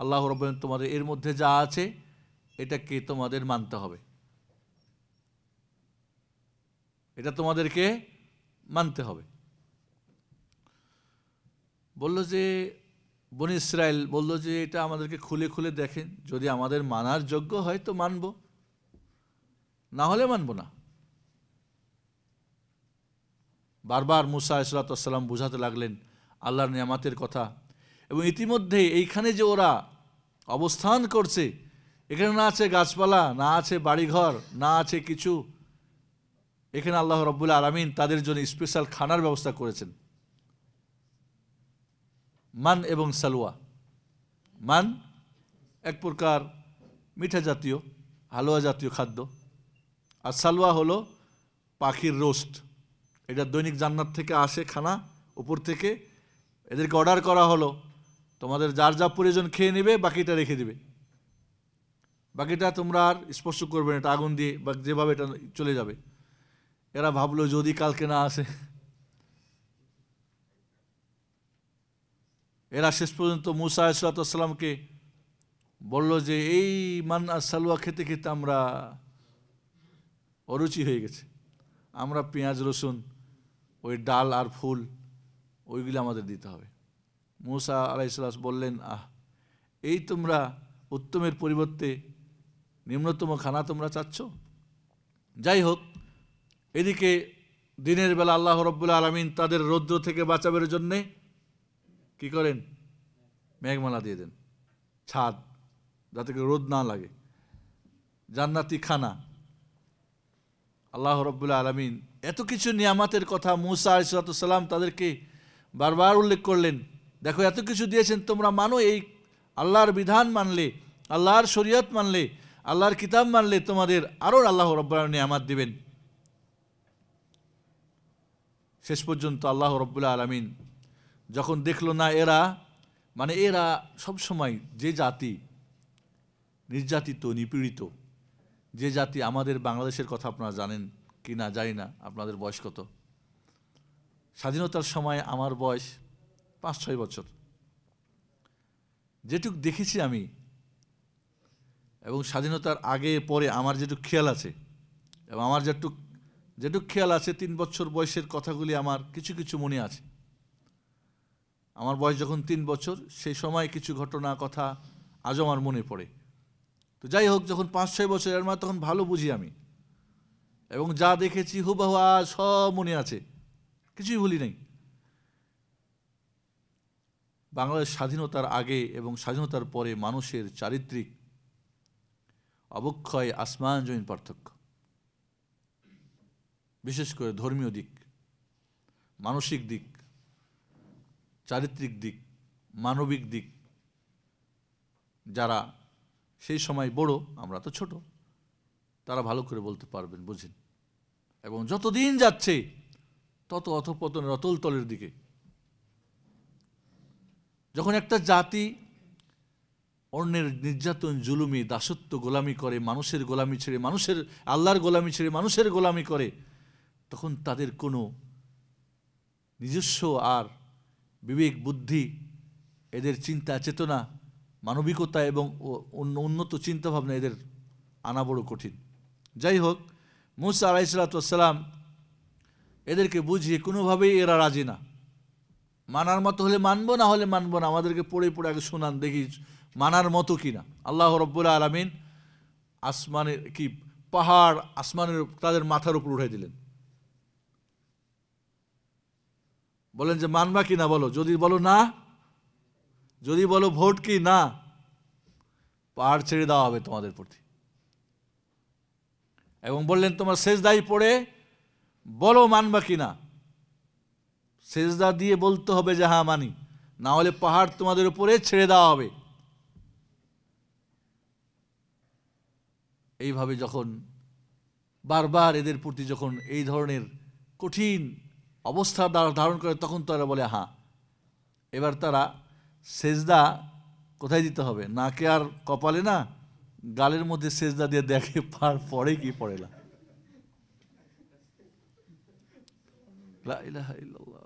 আল্লাহ রাব্বুল আলামিন তোমাদের এর মধ্যে যা আছে এটাকে তোমাদের মানতে হবে। এটা তোমাদেরকে মানতে হবে। বলল যে বনি ইসরাইল বলল যে এটা আমাদেরকে খুলে খুলে দেখেন, যদি আমাদের মানার যোগ্য হয় তো মানব, না হলে মানব না। বারবার মুসা আলাইহিস সালাম বুঝাতে লাগলেন আল্লাহর নিয়ামতের কথা। এবং ইতিমধ্যে এইখানে যে ওরা অবস্থান করছে, এখানে না আছে গাছপালা, না আছে বাড়িঘর, না আছে কিছু, এখানে আল্লাহ রাব্বুল আলামিন তাদের জন্য স্পেশাল খানার ব্যবস্থা করেছেন, মান এবং সালওয়া। মান এক প্রকার মিঠা জাতীয় হালুয়া জাতীয় খাদ্য, আর সালওয়া হলো পাখির রোস্ট। এটা দৈনিক জান্নাত থেকে আসে খানা, উপর থেকে এদেরকে অর্ডার করা হলো, তোমাদের যার যা প্রয়োজন খেয়ে নেবে, বাকিটা রেখে দিবে, বাকিটা তোমরা আর স্পর্শ করবে না, এটা আগুন দিয়ে বা যেভাবে এটা চলে যাবে। এরা ভাবলো যদি কালকে না আসে। এরা শেষ পর্যন্ত মুসা আলাইহিস সালামকে বলল যে এই মান আর সালওয়া খেতে খেতে আমরা অরুচি হয়ে গেছে, আমরা পেঁয়াজ রসুন ওই ডাল আর ফুল ওইগুলো আমাদের দিতে হবে। মুসা আলাইহিস বললেন এই তোমরা উত্তমের পরিবর্তে নিম্নতম খানা তোমরা চাচ্ছ। যাই হোক, এদিকে দিনের বেলা আল্লাহ রাব্বুল আলামিন তাদের রৌদ্র থেকে বাঁচাবার জন্যে কি করেন, মেঘমালা দিয়ে দেন, ছাদ, যাতে করে রোদ না লাগে, জান্নাতি খানা। আল্লাহ রাব্বুল আলামিন এত কিছু নিয়ামতের কথা মুসা আলাইহিস সালাম তাদেরকে বারবার উল্লেখ করলেন, দেখো এত কিছু দিয়েছেন, তোমরা মানো, এই আল্লাহর বিধান মানলে, আল্লাহর শরীয়ত মানলে, আল্লাহর কিতাব মানলে তোমাদের আরও আল্লাহ রাব্বুল আলামিন নিয়ামত দিবেন। শেষ পর্যন্ত আল্লাহ রাব্বুল আলামিন যখন দেখলো না এরা সবসময় যে জাতি নির্যাতিত নিপীড়িত, যে জাতি, আমাদের বাংলাদেশের কথা আপনারা জানেন কি না জানি না, আপনাদের বয়স কত। স্বাধীনতার সময় আমার বয়স 5-6 বছর। যেটুক দেখেছি আমি, এবং স্বাধীনতার আগে পরে আমার যেটুক খেয়াল আছে, এবং আমার যেটুক খেয়াল আছে 3 বছর বয়সের কথাগুলি আমার কিছু কিছু মনে আছে। আমার বয়স যখন 3 বছর, সেই সময় কিছু ঘটনা কথা আজও আমার মনে পড়ে। তো যাই হোক, যখন 5-6 বছর এর মানে তখন ভালো বুঝি আমি, এবং যা দেখেছি হুবহু আজ সব মনে আছে, কিছুই ভুলি নাই। বাংলাদেশ স্বাধীনতার আগে এবং স্বাধীনতার পরে মানুষের চারিত্রিক অবক্ষয় আসমান জমিন পার্থক্য, বিশেষ করে ধর্মীয় দিক, মানসিক দিক, চারিত্রিক দিক, মানবিক দিক। যারা সেই সময় বড়, আমরা তো ছোট, তারা ভালো করে বলতে পারবেন, বুঝেন। এবং যতদিন যাচ্ছে তত অধঃপতনের অতল তলের দিকে। যখন একটা জাতি অন্যের নির্যাতন, জুলুমি, দাসত্ব, গোলামি করে, মানুষের গোলামি ছেড়ে মানুষের, আল্লাহর গোলামি ছেড়ে মানুষের গোলামি করে, তখন তাদের কোনো নিজস্ব আর বিবেক বুদ্ধি, এদের চিন্তা চেতনা, মানবিকতা এবং উন্নত চিন্তাভাবনা এদের আনা বড় কঠিন। যাই হোক, মুসা আলাইহিস সালাম এদেরকে বুঝিয়ে কোনোভাবেই এরা রাজি না। মানার মতো হলে মানবো, না হলে মানবো না, আমাদেরকে পড়ে পড়ে আগে শোনান দেখি মানার মতো কিনা। আল্লাহ রাব্বুল আলামিন আসমানের কি পাহাড় আসমানের তাদের মাথার উপর উঠাই দিলেন। বলেন যে মানবা কি না বলো, যদি বলো না, যদি বলো ভোট কি না, পাহাড় ছেড়ে দেওয়া হবে তোমাদের প্রতি। এবং বললেন তোমার সেজদায় পড়ে বলো মানবা কি না, সেজদা দিয়ে বলতে হবে যে হ্যাঁ মানি, না হলে পাহাড় তোমাদের উপরে ছেড়ে দেওয়া হবে। এইভাবে যখন বারবার এদের প্রতি যখন এই ধরনের কঠিন অবস্থা ধারণ করে, তখন তারা বলে হ্যাঁ। এবার তারা সেজদা কোথায় দিতে হবে, নাকে আর কপালে না, গালের মধ্যে সেজদা দিয়ে দেখে পার পড়ে কি পড়ে না। লা ইলাহা ইল্লাল্লাহ।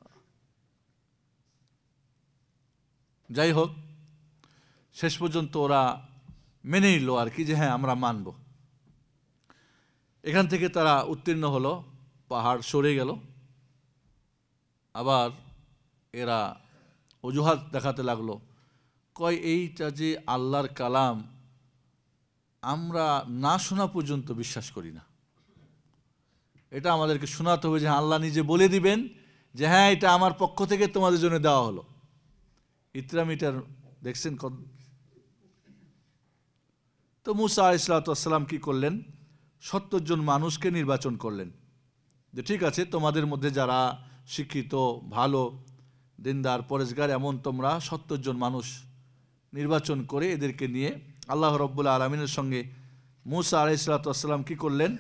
যাই হোক, শেষ পর্যন্ত ওরা মেনে নিল আর কি, যে হ্যাঁ আমরা মানব। এখান থেকে তারা উত্তীর্ণ হলো পাহাড় সরে গেল। আবার এরা অজুহাত দেখাতে লাগলো, কয় এইটা যে আল্লাহর কালাম, আমরা না শোনা পর্যন্ত বিশ্বাস করি না। এটা আমাদেরকে শোনাতে হবে যে আল্লাহ নিজে বলে দিবেন যে হ্যাঁ এটা আমার পক্ষ থেকে তোমাদের জন্য দেওয়া হলো। ইত্রামিটার দেখছেন কত। তো মুসা আলাইহিসসালাম কি করলেন? 70 জন মানুষকে নির্বাচন করলেন যে ঠিক আছে, তোমাদের মধ্যে যারা শিক্ষিত, ভালো, দিনদার, পরেশগার, এমন তোমরা 70 জন মানুষ নির্বাচন করে এদেরকে নিয়ে আল্লাহ রব্বুল আলামিনের সঙ্গে মুসা আলাইহিসসালাম কি করলেন?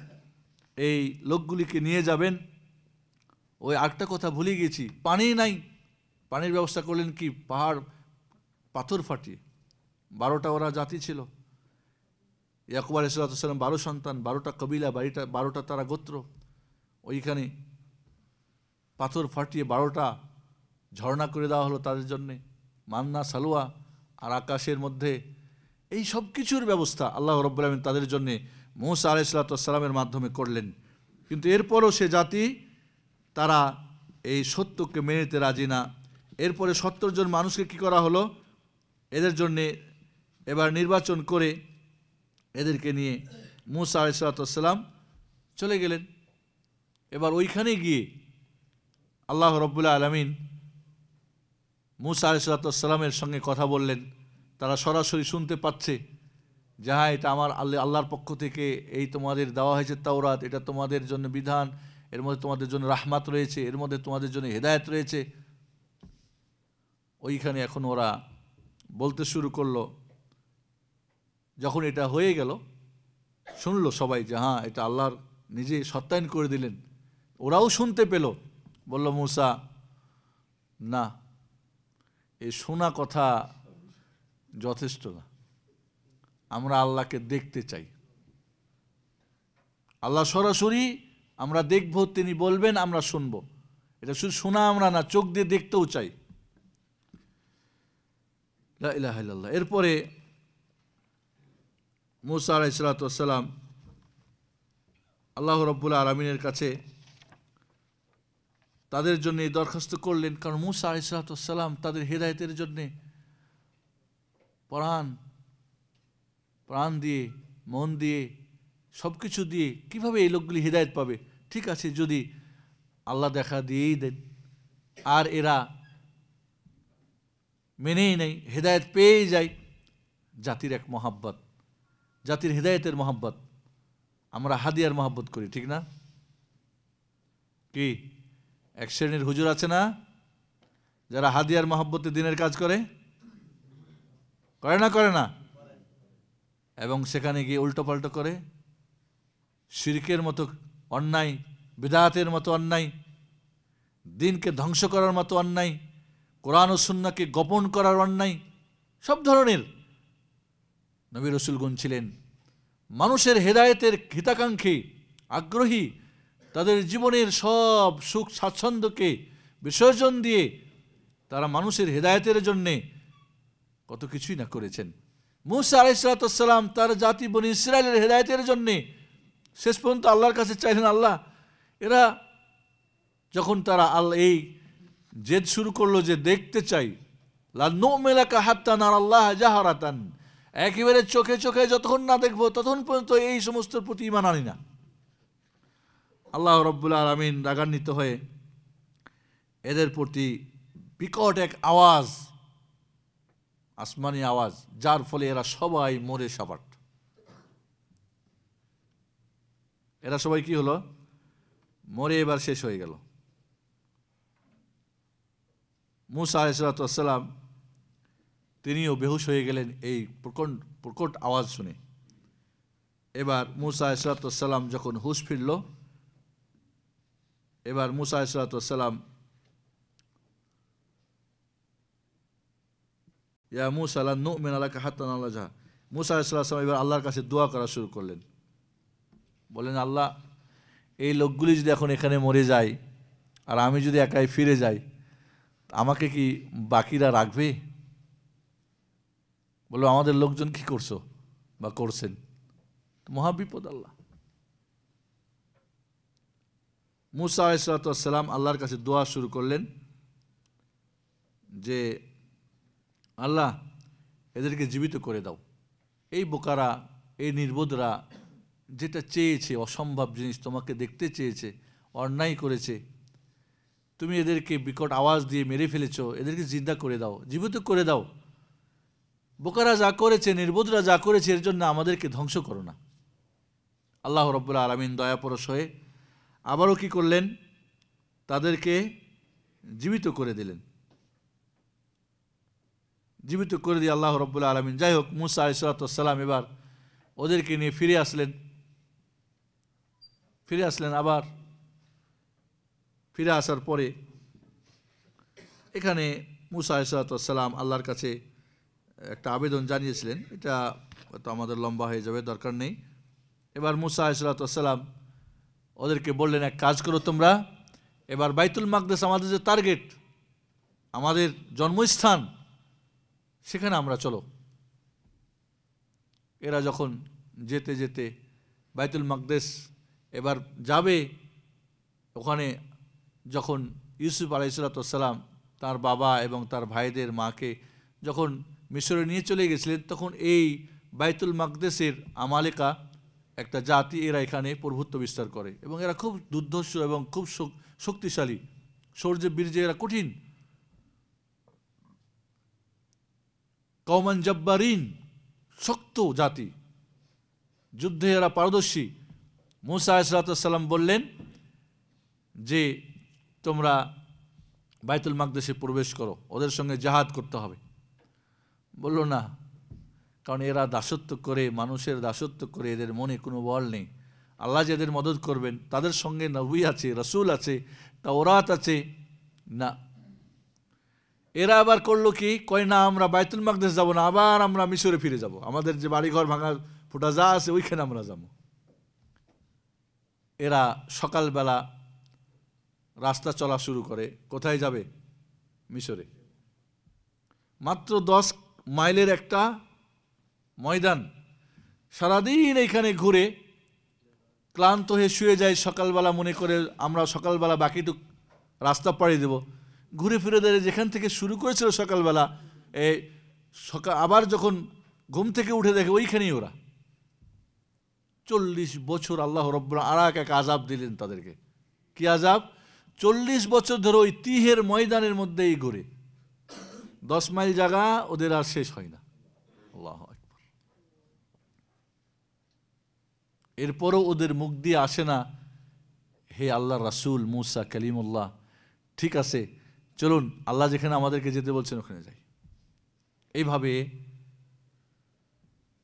এই লোকগুলিকে নিয়ে যাবেন। ওই আরেকটা কথা ভুলে গেছি, পানি নাই, পানির ব্যবস্থা করলেন কি? পাহাড় পাথর ফাটিয়ে। 12টা ওরা জাতি ছিল। ইয়াকুব আলাইহিসসালাম 12 সন্তান, 12টা কবিলা, 12টা তারা গোত্র। ওইখানে পাথর ফাটিয়ে 12টা ঝর্ণা করে দেওয়া হলো তাদের জন্যে, মান্না সালুয়া। আর আকাশের মধ্যে এই সব কিছুর ব্যবস্থা আল্লাহ রাব্বুল আলামিন তাদের জন্যে মুসা আলাইহিসসালামের মাধ্যমে করলেন। কিন্তু এরপরও সে জাতি তারা এই সত্যকে মেনে নিতে রাজি না। এরপরে 70 জন মানুষকে কি করা হলো? এদের জন্যে এবার নির্বাচন করে এদেরকে নিয়ে মুসা আলাইহিসসালাম চলে গেলেন। এবার ওইখানে গিয়ে আল্লাহ রাব্বুল আলামিন মুসা আলাইহিসসালামের সঙ্গে কথা বললেন। তারা সরাসরি শুনতে পাচ্ছে যে হ্যাঁ এটা আমার আল্লাহর পক্ষ থেকে এই তোমাদের দেওয়া হয়েছে তাওরাত, এটা তোমাদের জন্য বিধান, এর মধ্যে তোমাদের জন্য রাহমাত রয়েছে, এর মধ্যে তোমাদের জন্য হেদায়েত রয়েছে। ওইখানে এখন ওরা বলতে শুরু করলো। যখন এটা হয়ে গেল, শুনলো সবাই যে হ্যাঁ এটা আল্লাহর নিজে সত্যায়ন করে দিলেন, ওরাও শুনতে পেল। বলল মুসা, না, এই শোনা কথা যথেষ্ট না, আমরা আল্লাহকে দেখতে চাই। আল্লাহ সরাসরি আমরা দেখব, তিনি বলবেন, আমরা শুনব। এটা শুধু শোনা আমরা না, চোখ দিয়ে দেখতেও চাই। লা ইলাহা ইল্লাল্লাহ। এরপরে মুসা আলাইহিসসালাম আল্লাহ রাব্বুল আলামিনের কাছে তাদের জন্য এই দরখাস্ত করলেন, কারণ মুসা আলাইহিসসালাম তাদের হেদায়েতের জন্যে প্রাণ দিয়ে, মন দিয়ে, সব কিছু দিয়ে কীভাবে এই লোকগুলি হেদায়েত পাবে? ঠিক আছে, যদি আল্লাহ দেখা দিয়েই দেন আর এরা মেনেই নেই, হেদায়েত পেয়েই যায়। জাতির এক মহাব্বত, জাতির হেদায়েতের মহাব্বত। আমরা হাদিয়ার মহাব্বত করি, ঠিক না? কি এক শ্রেণীর হুজুর আছে না যারা হাদিয়ার মহাব্বতে দিনের কাজ করে না? এবং সেখানে গিয়ে উল্টোপাল্টো করে, শিরকের মতো অন্যায়, বিদআতের মতো অন্যায়, দিনকে ধ্বংস করার মতো অন্যায়, কোরআন ও সুন্নাহকে গোপন করার অন্যায়, সব ধরনের। নবী রাসূলগণ ছিলেন মানুষের হেদায়েতের হিতাকাঙ্ক্ষী, আগ্রহী। তাদের জীবনের সব সুখ স্বাচ্ছন্দ্যকে বিসর্জন দিয়ে তারা মানুষের হেদায়েতের জন্যে কত কিছুই না করেছেন। মুসা আলাইহিসসালাম তার জাতি বনি ইসরায়েলের হেদায়েতের জন্যে শেষ পর্যন্ত আল্লাহর কাছে চাইলেন, আল্লাহ, এরা যখন তারা এই জেদ শুরু করলো যে দেখতে চাই, লা নু'মিনা লাকা হাত্তা নারাল্লাহ জাহারাতান, একেবারে চোখে চোখে যতক্ষণ না দেখবো ততক্ষণ পর্যন্ত এই সমস্ত প্রতি ঈমান আনি না। আল্লাহ রাব্বুল আলামিন রাগান্বিত হয়ে এদের প্রতি বিকট এক আওয়াজ, আসমানি আওয়াজ, যার ফলে এরা সবাই মরে সাবাট। এরা সবাই কি হলো? মরে এবার শেষ হয়ে গেল। মুসা আলাইহিসসালাম তিনিও বেহুশ হয়ে গেলেন এই প্রকট আওয়াজ শুনে। এবার মুসা আলাইহিসসালাম যখন হুঁশ ফিরল, এবার মুসা আলাইহিসসালাম, ইয়া মুসা লা নু'মিনা লাকা হাত্তা নারাল্লাহ জাহরা, মুসা আলাইহিসসালাম এবার আল্লাহর কাছে দোয়া করা শুরু করলেন। বলেন, আল্লাহ, এই লোকগুলি যদি এখন এখানে মরে যায় আর আমি যদি একাই ফিরে যাই, আমাকে কি বাকিরা রাখবে? বললো, আমাদের লোকজন কি করছো বা করছেন, মহাবিপদ। আল্লাহ মুসা আলাইহিস সালাম আল্লাহর কাছে দোয়া শুরু করলেন যে আল্লাহ এদেরকে জীবিত করে দাও। এই বোকারা, এই নির্বোধরা যেটা চেয়েছে, অসম্ভব জিনিস তোমাকে দেখতে চেয়েছে, অন্যায় করেছে, তুমি এদেরকে বিকট আওয়াজ দিয়ে মেরে ফেলেছো, এদেরকে জিন্দা করে দাও, জীবিত করে দাও। বোকারা যা করেছে, নির্বোধরা যা করেছে, এর জন্য আমাদেরকে ধ্বংস করো না। আল্লাহ রাব্বুল আলামিন দয়াপরশ হয়ে আবারও কি করলেন? তাদেরকে জীবিত করে দিলেন। জীবিত করে দিয়ে আল্লাহ রাব্বুল আলামিন, যাই হোক, মুসা আলাইহিস সালাম এবার ওদেরকে নিয়ে ফিরে আসলেন। আবার ফিরে আসার পরে এখানে মুসা আলাইহিস সালাম আল্লাহর কাছে একটা আবেদন জানিয়েছিলেন। এটা তো আমাদের লম্বা হয়ে যাবে, দরকার নেই। এবার মুসা আলাইহিস সালাম ওদেরকে বললেন, এক কাজ করো তোমরা, এবার বাইতুল মাকদেস আমাদের যে টার্গেট, আমাদের জন্মস্থান, সেখানে আমরা চলো। এরা যখন যেতে যেতে বাইতুল মাকদেস এবার যাবে, ওখানে যখন ইউসুফ আলাইহিস সালাম তার বাবা এবং তার ভাইদের মাকে যখন মিশরে নিয়ে চলে গেছিলেন, তখন এই বাইতুল মাকদেসের আমালেকা একটা জাতি, এরা এখানে প্রভুত্ব বিস্তার করে এবং এরা খুব দুর্ধর্ষ এবং খুব শক্তিশালী, শৌর্যে বীর্যে এরা কঠিন। কওমান জব্বারিন, শক্ত জাতি, যুদ্ধে এরা পারদর্শী। মুসা আলাইহিস সালাম বললেন যে তোমরা বাইতুল মাকদেসে প্রবেশ করো, ওদের সঙ্গে জিহাদ করতে হবে। বলল না, কারণ এরা দাসত্ব করে, মানুষের দাসত্ব করে, এদের মনে কোনো বল নেই। আল্লাহ যাদের মদত করবেন তাদের সঙ্গে নবী আছে, রসুল আছে, তাওরাত আছে না। এরা আবার করলো কি, কয় না আমরা বাইতুল মাকদেস যাব না, আবার আমরা মিশরে ফিরে যাব, আমাদের যে বাড়িঘর ভাঙা ফোটা যা আছে ওইখানে আমরা যাব। এরা সকালবেলা রাস্তা চলা শুরু করে, কোথায় যাবে? মিশরে। মাত্র 10 মাইলের একটা ময়দান, সারাদিন এইখানে ঘুরে ক্লান্ত হয়ে শুয়ে যায়। সকালবেলা মনে করে আমরা সকালবেলা বাকিটুক রাস্তা পাড়ি দেব, ঘুরে ফিরে দাঁড়িয়ে যেখান থেকে শুরু করেছিল সকালবেলা, আবার যখন ঘুম থেকে উঠে দেখে ওইখানেই ওরা। 40 বছর আল্লাহ রাব্বুল আর এক আযাব দিলেন তাদেরকে। কি আযাব? 40 বছর ধরে ওই তিহের ময়দানের মধ্যেই ঘুরে, 10 মাইল জায়গা ওদের আর শেষ হয় না। আল্লাহু আকবার। এরপরও ওদের মুখ দিয়ে আসে না, হে আল্লাহর রাসূল মুসা কালিমুল্লাহ, ঠিক আছে চলুন, আল্লাহ যেখানে আমাদেরকে যেতে বলছেন ওখানে যাই। এইভাবে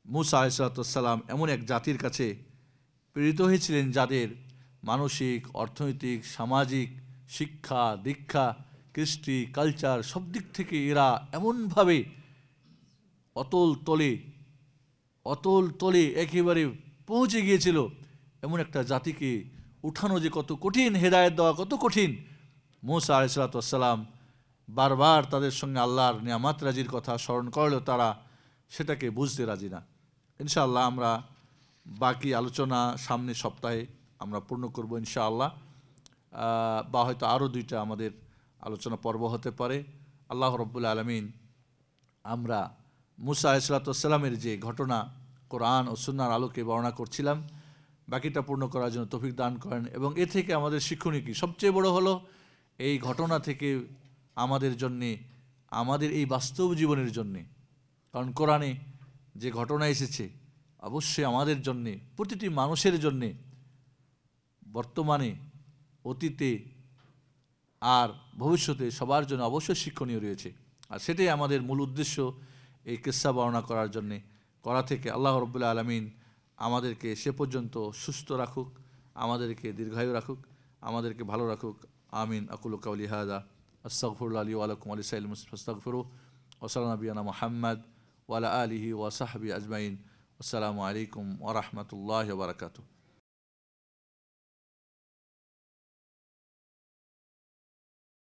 মুসা আলাইহিস সালাম এমন এক জাতির কাছে প্রেরিত হয়েছিলেন যাদের মানসিক, অর্থনৈতিক, সামাজিক, শিক্ষা দীক্ষা, কৃষ্টি, কালচার, সব দিক থেকে এরা এমনভাবে অতল তলে একেবারে পৌঁছে গিয়েছিল। এমন একটা জাতিকে উঠানো যে কত কঠিন, হেদায়েত দেওয়া কত কঠিন। মুসা আলাইহিস সালাম বারবার তাদের সঙ্গে আল্লাহর নিয়ামত রাজির কথা স্মরণ করলেও তারা সেটাকে বুঝতে রাজি না। ইনশাআল্লাহ আমরা বাকি আলোচনা সামনের সপ্তাহে আমরা পূর্ণ করব ইনশাআল্লাহ, বা হয়তো আরও 2টা আমাদের আলোচনা পর্ব হতে পারে। আল্লাহ রাব্বুল আলামিন আমরা মুসা আলাইহিস সালামের যে ঘটনা কোরআন ও সুন্নাহর আলোকে বর্ণনা করছিলাম, বাকিটা পূর্ণ করার জন্য তৌফিক দান করেন। এবং এ থেকে আমাদের শিক্ষণীয় কি? সবচেয়ে বড় হলো এই ঘটনা থেকে আমাদের জন্যে, আমাদের এই বাস্তব জীবনের জন্যে, কারণ কোরআনে যে ঘটনা এসেছে অবশ্যই আমাদের জন্যে, প্রতিটি মানুষের জন্যে, বর্তমানে, অতীতে আর ভবিষ্যতে সবার জন্য অবশ্যই শিক্ষণীয় রয়েছে। আর সেটাই আমাদের মূল উদ্দেশ্য এই কিসসা বর্ণনা করার জন্যে, করা থেকে। আল্লাহ রাব্বুল আলামিন আমাদেরকে সে পর্যন্ত সুস্থ রাখুক, আমাদেরকে দীর্ঘায়ু রাখুক, আমাদেরকে ভালো রাখুক। আমিন। আকুলু কাওলি হাযা আস্তাগফিরুল্লাহ লি ওয়া লাকুম ওয়া লিসাইরিল মুসলিমিন ফাস্তাগফিরুহু ওয়া সাল্লাল্লাহু আলা নবিয়িনা মুহাম্মদ ওয়া আলা আলিহি ওয়া সাহবিহি আজমাইন। আসসালামু আলাইকুম ওয়া রাহমাতুল্লাহি ওয়া বারাকাতুহু।